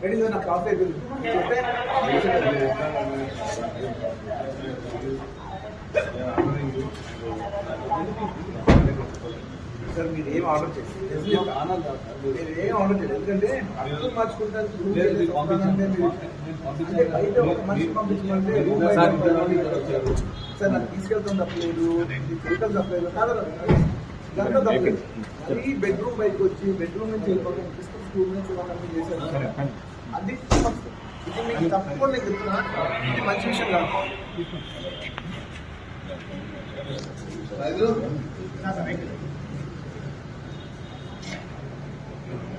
Ready నా coffee sir మీరు ఏం ఆర్డర్ చేయండి, ఏం ఆర్డర్ చేయండి. ఎందుకంటే అర్థం మార్చుకుంటారు బయట ఒక మనిషి పంపించమంటే సార్ నాకు తీసుకెళ్తాం తప్పలేదు, వెహికల్ తప్పలేదు, దాంట్లో తప్పలేదు. మరీ బెడ్రూమ్ బయటకు వచ్చి బెడ్రూమ్ నుంచి వెళ్ళిపోతాం, స్కూల్ నుంచి వాళ్ళని చేశారు. అది ఇది మీకు తప్పకుండా నేను చెప్తున్నా, ఇది మంచి విషయం కాదు.